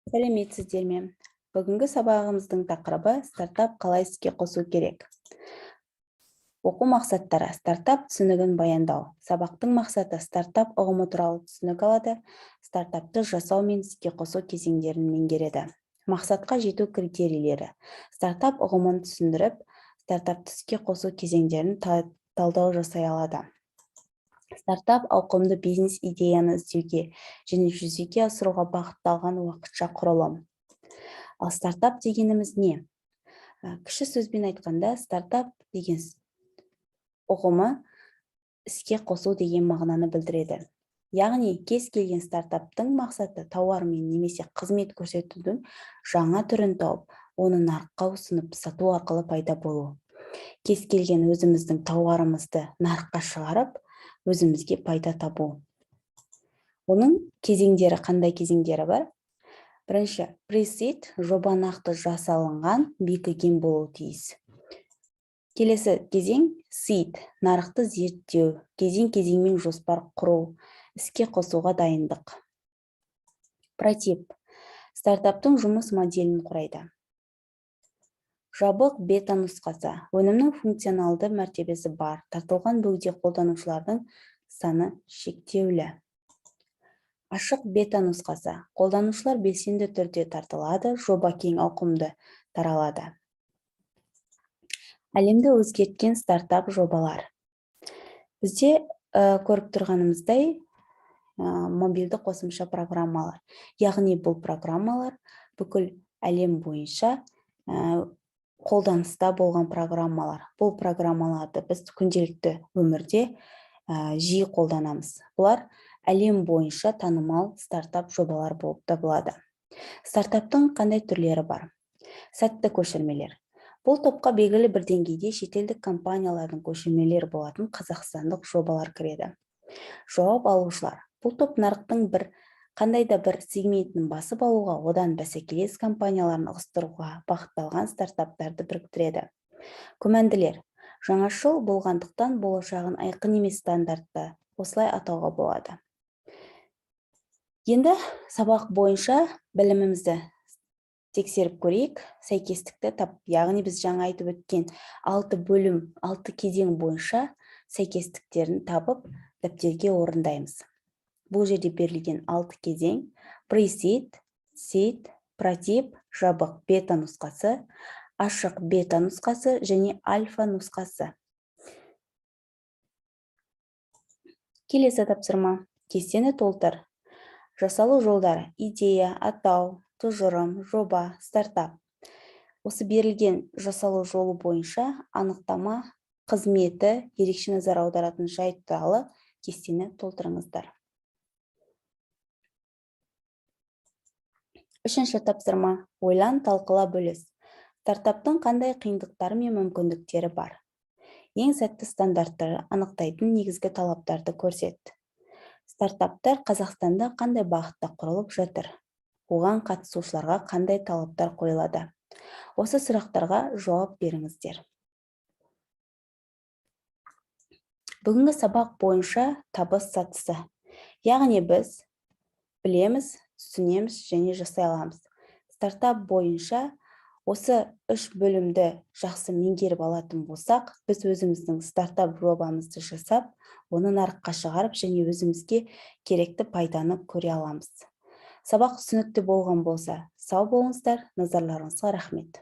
Сәлеметсіздер ме? Бүгінгі сабағымыздың тақырыбы стартап қалай іске қосу керек. Оқу мақсаттары: стартап түсінігін баяндау. Сабақтың мақсаты стартап ұғымы туралы түсінік алады, стартапты жасау мен іске қосу кезеңдерін меңгереді. Мақсатқа жету критерийлері: стартап ұғымын түсіндіріп, стартапты іске қосу кезеңдерін талдау жасай алады. Стартап ауқымды бизнес идеяны іздеуге және жүзеге асыруға бағытталған уақытша құрылым. Ал стартап дегеніміз не? Кіші сөзбен айтқанда, стартап деген ұғымы іске қосу деген мағынаны білдіреді. Яғни, кез келген стартаптың мақсаты тауармен немесе қызмет көрсетудің жаңа түрін тауып, оны нарыққа ұсынып, сату арқылы пайда болу. Кез келген өзіміздің тауарымызды нарыққа шығарып, өзімізге пайда табу. Оның кезеңдері, қандай кезеңдері бар? Бірінші, pre-seed, жоба нақты жасалынған, бекіген болуы тиіс. Келесі кезең seed, нарықты зерттеу, кезең-кезеңмен жоспар құру, іске қосуға дайындық. Прототип, стартаптың жұмыс моделін құрайды. Жабық бета нұсқасы, өнімнің функционалды мәртебесі бар, тартылған бөгде қолданушылардың саны шектеулі. Ашық бета нұсқасы, қолданушылар белсенді түрде тартылады, жоба кең ауқымды таралады. Әлемді өзгерткен стартап жобалар. Бізде көріп тұрғанымыздай мобильді қосымша программалар. Яғни бұл программалар бүкіл әлем бойынша қолданыста болған программалар. Бұл программаларды біз күнделікті өмірде жиі қолданамыз. Бұлар әлем бойынша танымал стартап жобалар болып табылады. Стартаптың қандай түрлері бар? Сәтті көшірмелер. Бұл топқа белгілі бір деңгейде шетелдік компаниялардың көшірмелері болатын қазақстандық жобалар кіреді. Жауап алушылар. Бұл топ нарықтың қандай да бір сегментін басып алуға, одан бәсекелес компанияларын ығыстыруға бағытталған стартаптарды біріктіреді. Күмәнділер. Жаңашыл болғандықтан болашағын айқын емес стандартты осылай атауға болады. Енді сабақ бойынша білімімізді тексеріп көрейік, сәйкестікті тап, яғни біз жаңа айтып өткен 6 бөлім, 6 кезең бойынша сәйкестіктерін табып, дәптерге орындаймыз. Бұл жерде берілген 6 кезең: pre-seed, seed, прототип, жабық бета нұсқасы, ашық бета нұсқасы және альфа нұсқасы. Келесі тапсырма: кестені толтыр. Жасалу жолдары: идея, атау, тұжырым, жоба, стартап. Осы берілген жасалу жолы бойынша анықтама, қызметі, ерекше назар аударатын жайт туралы кестені толтырыңыздар. Үшінші тапсырма: ойлан, талқыла, бөліс. Стартаптың қандай қиындықтары мен мүмкіндіктері бар? Ең сәтті стандарттарды анықтайтын негізгі талаптарды көрсет. Стартаптар Қазақстанда қандай бағытта құрылып жатыр? Оған қатысушыларға қандай талаптар қойылады? Осы сұрақтарға жауап беріңіздер. Бүгінгі сабақ бойынша табыс сатысы. Яғни біз білеміз, түсінеміз және жасай аламыз. Стартап бойынша осы 3 бөлімді жақсы меңгеріп алатын болсақ, біз өзіміздің стартап жобамызды жасап, оны нарыққа шығарып және өзімізге керекті пайданы көре аламыз. Сабақ түсінікті болған болса, сау болыңыздар, назарларыңызға рахмет.